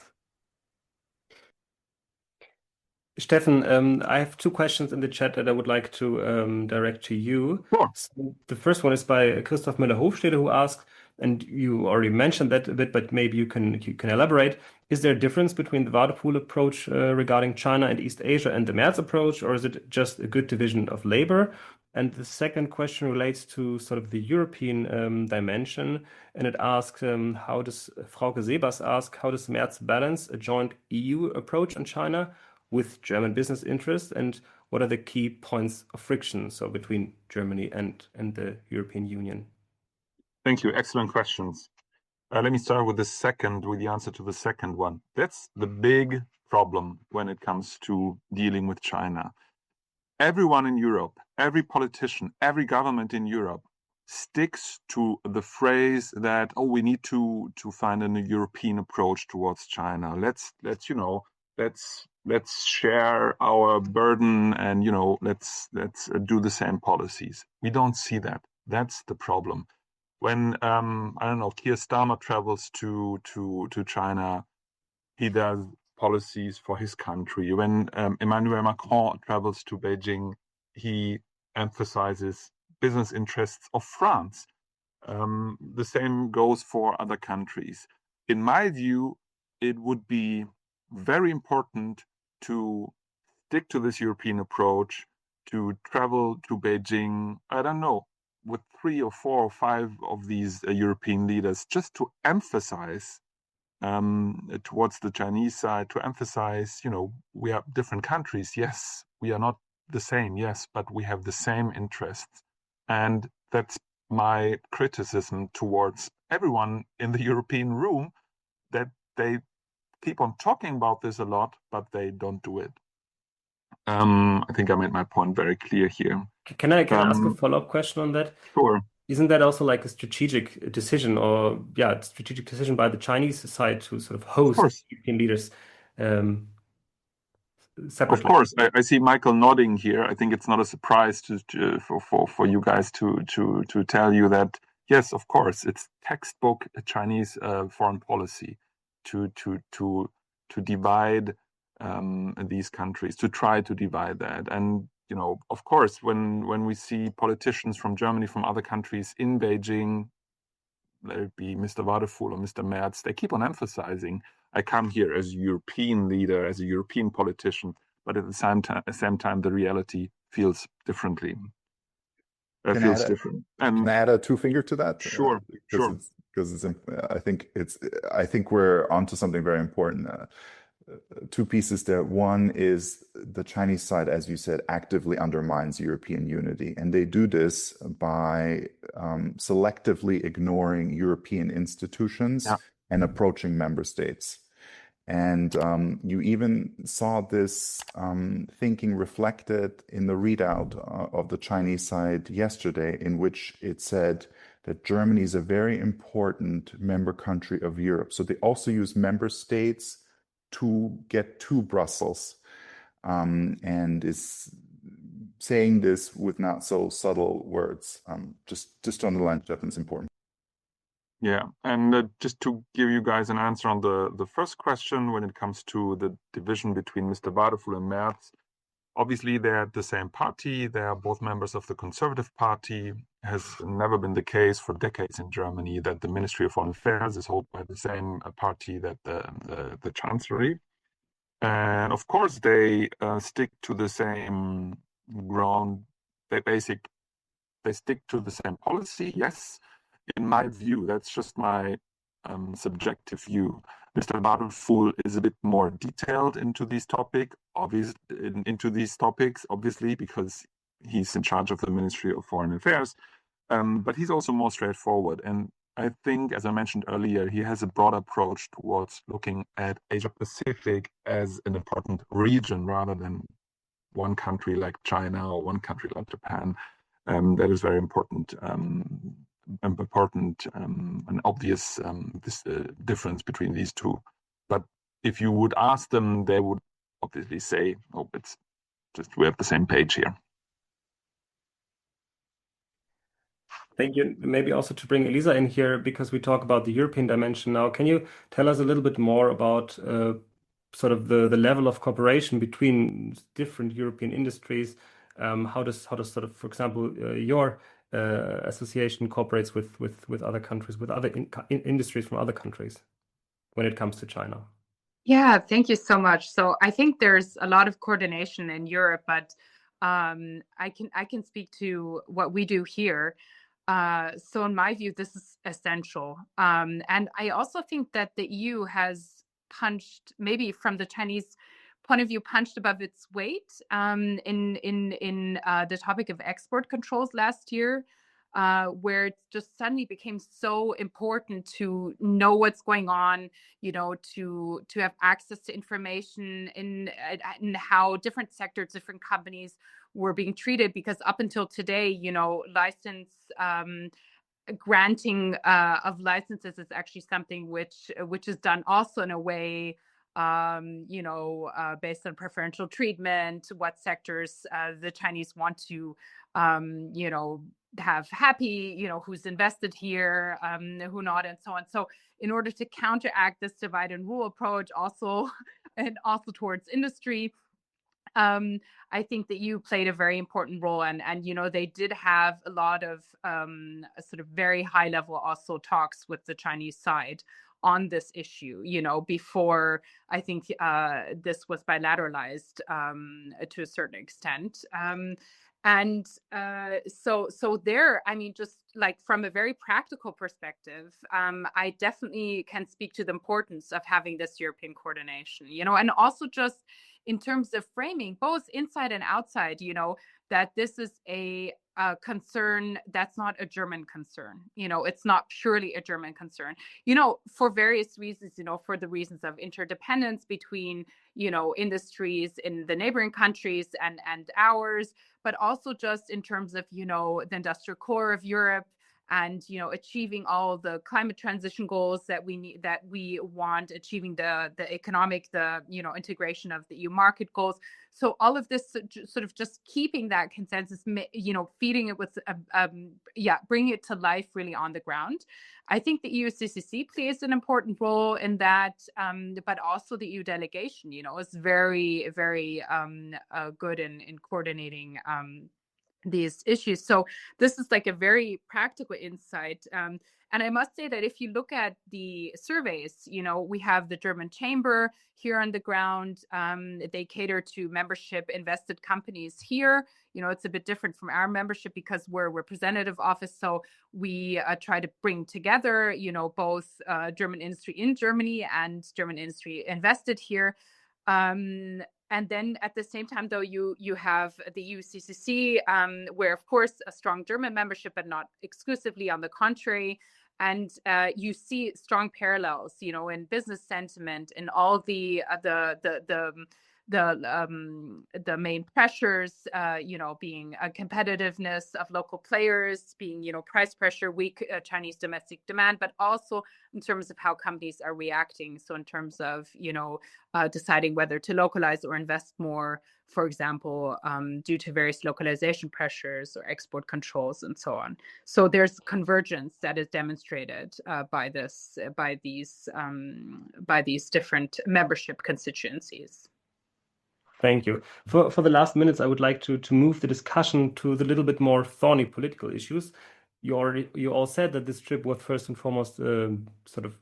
Steffen, I have two questions in the chat that I would like to direct to you. Sure. So the first one is by Christoph Müller-Hofstede, who asked, and you already mentioned that a bit, but maybe you can elaborate. Is there a difference between the Waterpool approach regarding China and East Asia and the Merz approach, or is it just a good division of labor? And the second question relates to sort of the European dimension, and it asks, Frauke Sebas asked, how does Merz balance a joint EU approach on China with German business interests, and what are the key points of friction between Germany and the European Union? Thank you. Excellent questions. Let me start with the answer to the second one. That's the big problem when it comes to dealing with China. Everyone in Europe, every politician, every government in Europe sticks to the phrase that, oh, we need to find a European approach towards China. Let's share our burden and let's do the same policies. We don't see that. That's the problem. When Keir Starmer travels to China, he does policies for his country. When Emmanuel Macron travels to Beijing, he emphasizes business interests of France. The same goes for other countries. In my view, it would be very important to stick to this European approach, to travel to Beijing, with 3 or 4 or 5 of these European leaders, just to emphasize towards the Chinese side, to emphasize, we are different countries. Yes, we are not the same. Yes, but we have the same interests. And that's my criticism towards everyone in the European room, that they keep on talking about this a lot, but they don't do it. I think I made my point very clear here. Can I ask a follow-up question on that? Sure. Isn't that also like a strategic decision, by the Chinese side to sort of host European leaders separately? Of course, I see Michael nodding here. I think it's not a surprise for you guys to tell you that yes, of course, it's textbook Chinese foreign policy to divide these countries, to try to divide that. And of course, when we see politicians from Germany, from other countries in Beijing, let it be Mr. Wurzel or Mr. Merz, they keep on emphasizing, I come here as a European leader, as a European politician, but at the same time, the reality feels differently. Different. Can I add a two-finger to that? Sure. Because I think we're onto something very important. Two pieces there. One is the Chinese side, as you said, actively undermines European unity. And they do this by selectively ignoring European institutions and approaching member states. And you even saw this thinking reflected in the readout of the Chinese side yesterday, in which it said that Germany is a very important member country of Europe. So they also use member states to get to Brussels, and is saying this with not so subtle words. Just to underline, Steffen, it's important. Yeah, and just to give you guys an answer on the first question, when it comes to the division between Mr. Wurzel and Merz, obviously they're the same party. They are both members of the Conservative Party. Has never been the case for decades in Germany that the Ministry of Foreign Affairs is held by the same party that the Chancellery. And of course, they stick to the same ground. They stick to the same policy, yes. In my view, that's just my subjective view. Mr. Wurzel is a bit more detailed into these topics, obviously, because he's in charge of the Ministry of Foreign Affairs. But he's also more straightforward. And I think, as I mentioned earlier, he has a broad approach towards looking at Asia-Pacific as an important region rather than one country like China or one country like Japan. That is very important. An obvious difference between these two. But if you would ask them, they would obviously say, oh, it's just we're at the same page here. Thank you. Maybe also to bring Elisa in here, because we talk about the European dimension now. Can you tell us a little bit more about sort of the level of cooperation between different European industries? How does sort of, for example, your association cooperates with other countries, with other industries from other countries when it comes to China? Yeah, thank you so much. So I think there's a lot of coordination in Europe, but I can speak to what we do here. So in my view, this is essential. And I also think that the EU has punched, maybe from the Chinese point of view, punched above its weight in the topic of export controls last year, where it just suddenly became so important to know what's going on, to have access to information in how different sectors, different companies were being treated, because up until today, license granting of licenses is actually something which is done also in a way, based on preferential treatment, what sectors the Chinese want to, have happy, who's invested here, who not, and so on. So in order to counteract this divide and rule approach also, and also towards industry, I think that you played a very important role, and they did have a lot of sort of very high level also talks with the Chinese side on this issue, before I think this was bilateralized to a certain extent. So there, I mean, just like from a very practical perspective, I definitely can speak to the importance of having this European coordination, and also just in terms of framing, both inside and outside, that this is a concern that's not a German concern. It's not purely a German concern, for various reasons, for the reasons of interdependence between, industries in the neighboring countries and ours, but also just in terms of, the industrial core of Europe, and achieving all the climate transition goals that we want, achieving the economic, integration of the EU market goals. So all of this sort of just keeping that consensus, feeding it with bringing it to life really on the ground. I think the EU-CCC plays an important role in that, but also the EU delegation, is very, very good in coordinating these issues. So this is like a very practical insight. And I must say that if you look at the surveys, we have the German chamber here on the ground. They cater to membership invested companies here. It's a bit different from our membership because we're a representative office. So we try to bring together, both German industry in Germany and German industry invested here. And then at the same time, though, you have the EU-CCC, where, of course, a strong German membership, but not exclusively, on the contrary. And you see strong parallels, in business sentiment, in all the main pressures, being a competitiveness of local players, being, price pressure, weak Chinese domestic demand, but also in terms of how companies are reacting. So in terms of, deciding whether to localize or invest more, for example, due to various localization pressures or export controls and so on. So there's convergence that is demonstrated by these different membership constituencies. Thank you. For the last minutes, I would like to move the discussion to the little bit more thorny political issues. You all said that this trip was first and foremost sort of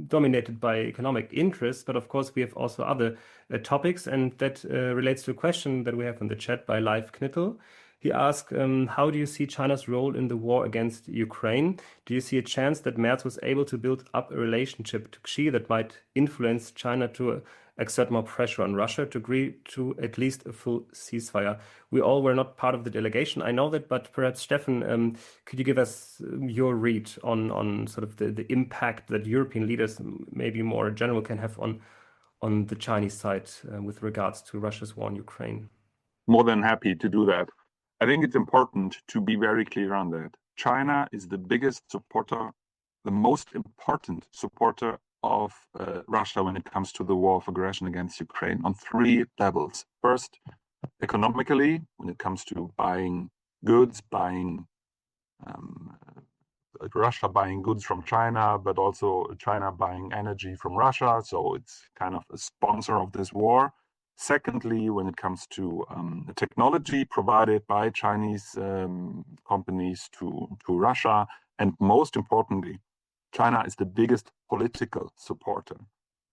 dominated by economic interests, but of course we have also other topics, and that relates to a question that we have in the chat by Live Knittel. He asked, how do you see China's role in the war against Ukraine? Do you see a chance that Merz was able to build up a relationship to Xi that might influence China to exert more pressure on Russia to agree to at least a full ceasefire? We all were not part of the delegation, I know that, but perhaps Steffen, could you give us your read on sort of the impact that European leaders, maybe more general, can have on the Chinese side with regards to Russia's war in Ukraine? More than happy to do that. I think it's important to be very clear on that. China is the biggest supporter, the most important supporter of Russia when it comes to the war of aggression against Ukraine on three levels. First, economically, when it comes to buying goods, Russia buying goods from China, but also China buying energy from Russia. So it's kind of a sponsor of this war. Secondly, when it comes to technology provided by Chinese companies to Russia. And most importantly, China is the biggest political supporter.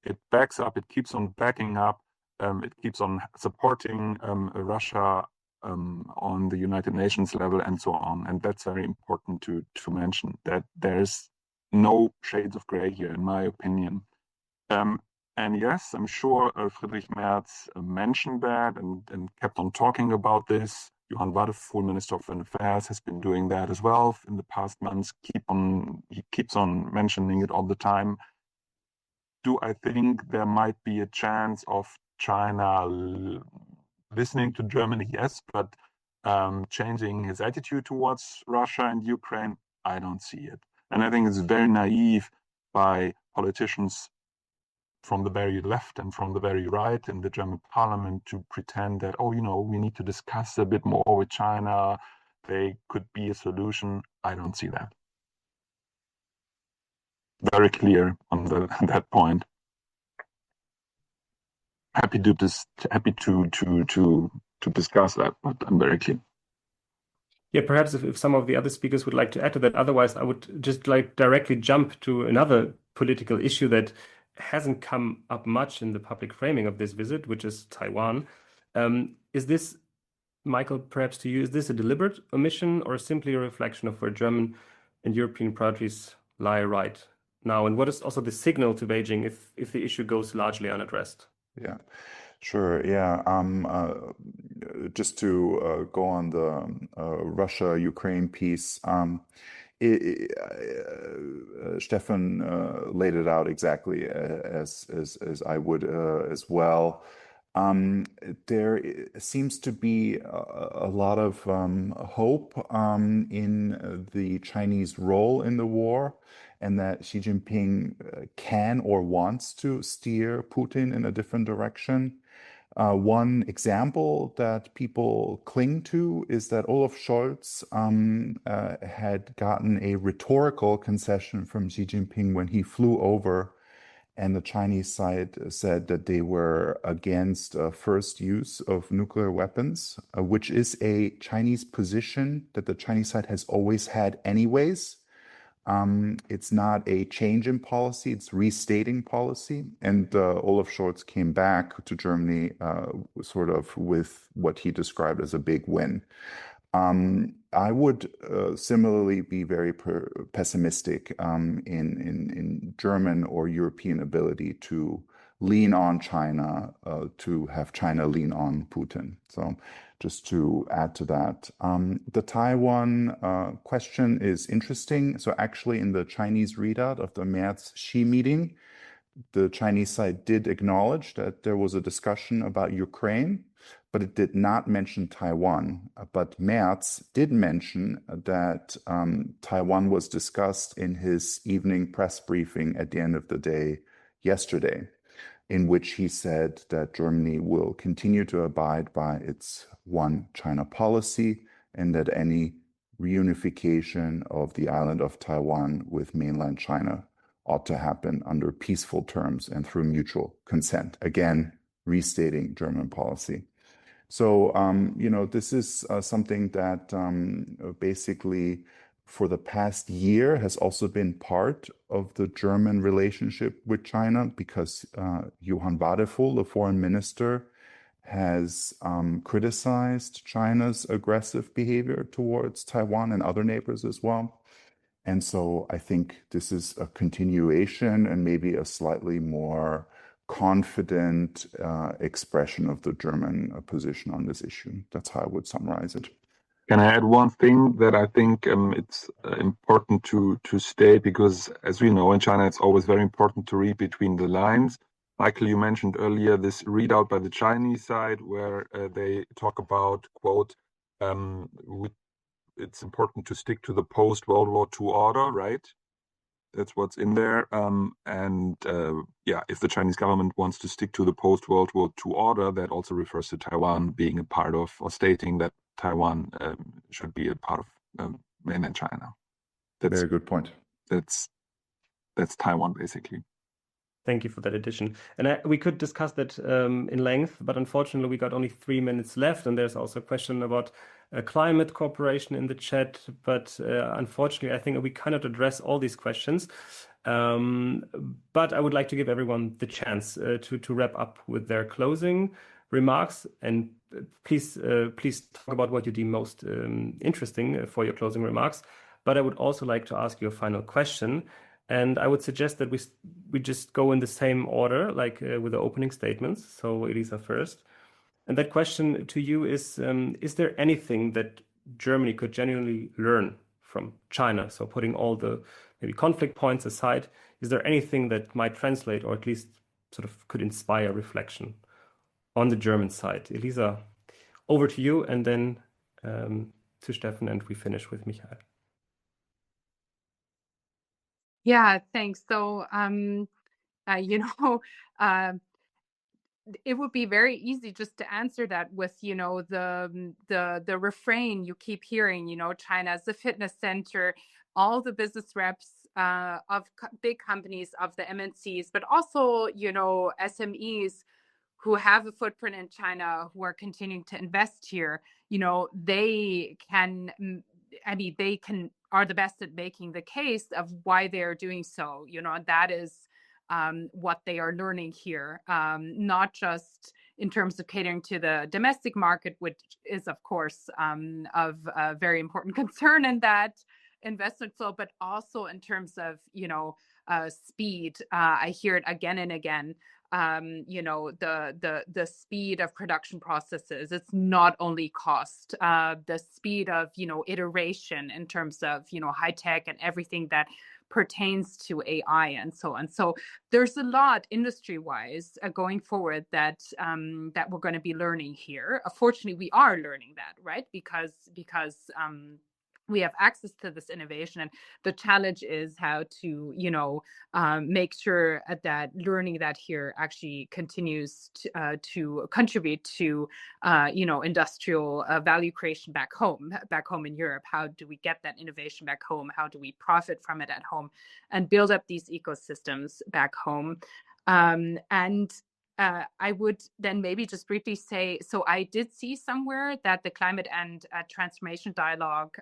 It backs up, it keeps on backing up, it keeps on supporting Russia on the United Nations level and so on. And that's very important to mention, that there's no shades of gray here, in my opinion. And yes, I'm sure Friedrich Merz mentioned that and kept on talking about this. Johann Wadefuhl, Minister of Foreign Affairs, has been doing that as well in the past months. He keeps on mentioning it all the time. Do I think there might be a chance of China listening to Germany? Yes, but changing his attitude towards Russia and Ukraine, I don't see it. And I think it's very naive by politicians from the very left and from the very right in the German parliament to pretend that, we need to discuss a bit more with China. They could be a solution. I don't see that. Very clear on that point. Happy to discuss that, but I'm very clear. Yeah, perhaps if some of the other speakers would like to add to that. Otherwise, I would just like directly jump to another political issue that hasn't come up much in the public framing of this visit, which is Taiwan. Is this, Michael, perhaps to you, is this a deliberate omission or simply a reflection of where German and European priorities lie right now? And what is also the signal to Beijing if the issue goes largely unaddressed? Yeah, sure. Yeah. Just to go on the Russia-Ukraine piece, Steffen laid it out exactly as I would as well. There seems to be a lot of hope in the Chinese role in the war, and that Xi Jinping can or wants to steer Putin in a different direction. One example that people cling to is that Olaf Scholz had gotten a rhetorical concession from Xi Jinping when he flew over, and the Chinese side said that they were against first use of nuclear weapons, which is a Chinese position that the Chinese side has always had anyways. It's not a change in policy, it's restating policy. And Olaf Scholz came back to Germany sort of with what he described as a big win. I would similarly be very pessimistic in German or European ability to lean on China, to have China lean on Putin. So just to add to that, the Taiwan question is interesting. So actually in the Chinese readout of the Merz-Xi meeting, the Chinese side did acknowledge that there was a discussion about Ukraine, but it did not mention Taiwan. But Merz did mention that Taiwan was discussed in his evening press briefing at the end of the day yesterday, in which he said that Germany will continue to abide by its one China policy, and that any reunification of the island of Taiwan with mainland China ought to happen under peaceful terms and through mutual consent. Again, restating German policy. So, this is something that basically for the past year has also been part of the German relationship with China, because Johann Wadephul, the foreign minister, has criticized China's aggressive behavior towards Taiwan and other neighbors as well. And so I think this is a continuation and maybe a slightly more confident expression of the German position on this issue. That's how I would summarize it. Can I add one thing that I think it's important to state, because as we know in China, it's always very important to read between the lines. Michael, you mentioned earlier this readout by the Chinese side where they talk about, quote, it's important to stick to the post-World War II order, right? That's what's in there. If the Chinese government wants to stick to the post-World War II order, that also refers to Taiwan being a part of, or stating that Taiwan should be a part of mainland China. That's very good point. That's Taiwan, basically. Thank you for that addition. And we could discuss that in length, but unfortunately we got only 3 minutes left. And there's also a question about climate cooperation in the chat. But unfortunately, I think we cannot address all these questions. But I would like to give everyone the chance to wrap up with their closing remarks. And please talk about what you deem most interesting for your closing remarks. But I would also like to ask you a final question. And I would suggest that we just go in the same order, like with the opening statements. So Elisa first. And that question to you is there anything that Germany could genuinely learn from China? So putting all the maybe conflict points aside, is there anything that might translate or at least sort of could inspire reflection on the German side? Elisa, over to you, and then to Steffen, and we finish with Michael. Yeah, thanks. So, it would be very easy just to answer that with, the refrain you keep hearing, China as the fitness center, all the business reps of big companies, of the MNCs, but also, SMEs who have a footprint in China, who are continuing to invest here, they are the best at making the case of why they're doing so, and that is what they are learning here, not just in terms of catering to the domestic market, which is, of course, of very important concern in that investment flow, but also in terms of, speed. I hear it again and again. The speed of production processes. It's not only cost, the speed of, iteration in terms of, high tech and everything that pertains to AI and so on. So there's a lot industry-wise going forward that that we're going to be learning here. Fortunately, we are learning that, right? Because we have access to this innovation, and the challenge is how to, make sure that learning that here actually continues to contribute to, industrial value creation back home in Europe. How do we get that innovation back home? How do we profit from it at home and build up these ecosystems back home? I would then maybe just briefly say, so I did see somewhere that the climate and transformation dialogue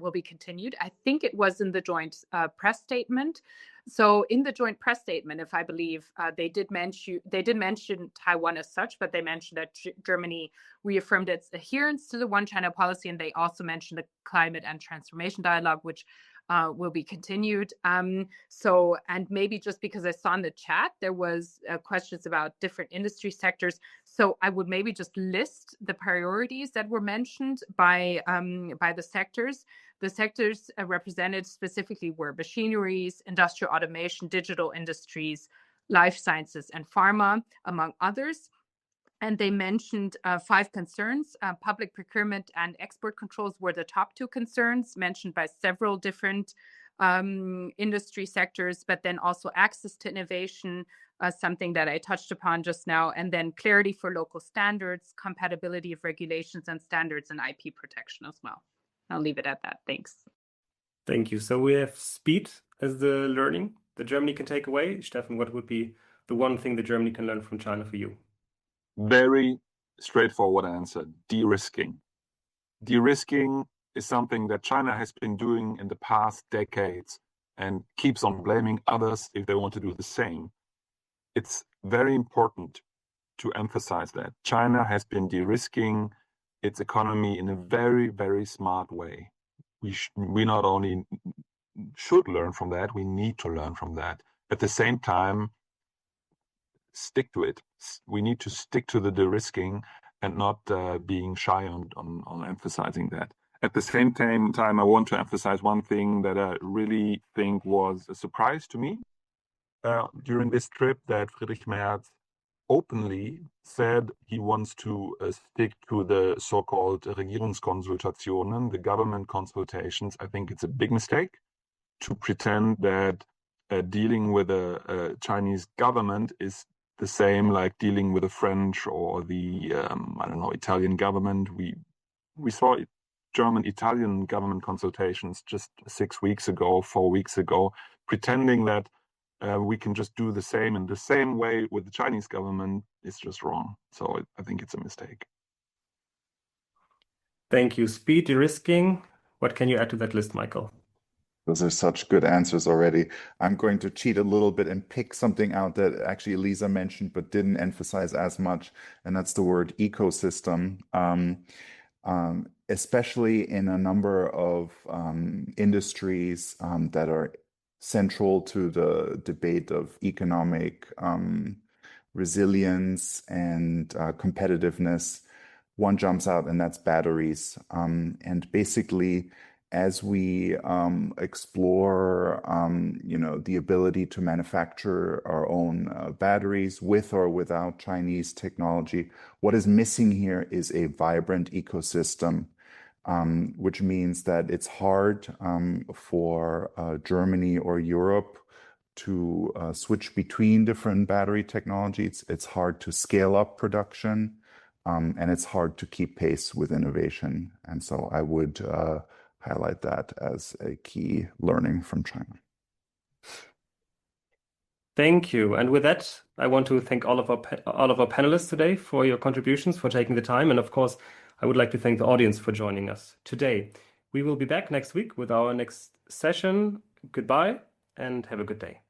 will be continued. I think it was in the joint press statement. So in the joint press statement, if I believe, they did mention Taiwan as such, but they mentioned that Germany reaffirmed its adherence to the One China policy, and they also mentioned the climate and transformation dialogue, which will be continued. And maybe just because I saw in the chat, there was questions about different industry sectors. So I would maybe just list the priorities that were mentioned by the sectors. The sectors represented specifically were machineries, industrial automation, digital industries, life sciences, and pharma, among others. And they mentioned 5 concerns. Public procurement and export controls were the top 2 concerns mentioned by several different industry sectors, but then also access to innovation, something that I touched upon just now, and then clarity for local standards, compatibility of regulations and standards, and IP protection as well. I'll leave it at that. Thanks. Thank you. So we have speed as the learning that Germany can take away. Steffen, what would be the one thing that Germany can learn from China for you? Very straightforward answer: de-risking. De-risking is something that China has been doing in the past decades and keeps on blaming others if they want to do the same. It's very important to emphasize that China has been de-risking its economy in a very, very smart way. We not only should learn from that, we need to learn from that. At the same time, stick to it. We need to stick to the de-risking and not being shy on emphasizing that. At the same time, I want to emphasize one thing that I really think was a surprise to me during this trip, that Friedrich Merz openly said he wants to stick to the so-called Regierungskonsultationen, the government consultations. I think it's a big mistake to pretend that dealing with a Chinese government is the same like dealing with the French or the Italian government. We saw German-Italian government consultations just 4 weeks ago, pretending that we can just do the same in the same way with the Chinese government is just wrong. So I think it's a mistake. Thank you. Speed, de-risking. What can you add to that list, Michael? Those are such good answers already. I'm going to cheat a little bit and pick something out that actually Elisa mentioned but didn't emphasize as much, and that's the word ecosystem. Especially in a number of industries that are central to the debate of economic resilience and competitiveness. One jumps out, and that's batteries. And basically, as we explore, the ability to manufacture our own batteries with or without Chinese technology, what is missing here is a vibrant ecosystem, which means that it's hard for Germany or Europe to switch between different battery technologies. It's hard to scale up production, and it's hard to keep pace with innovation. And so I would highlight that as a key learning from China. Thank you. And with that, I want to thank all of our panelists today for your contributions, for taking the time. And of course, I would like to thank the audience for joining us today. We will be back next week with our next session. Goodbye and have a good day.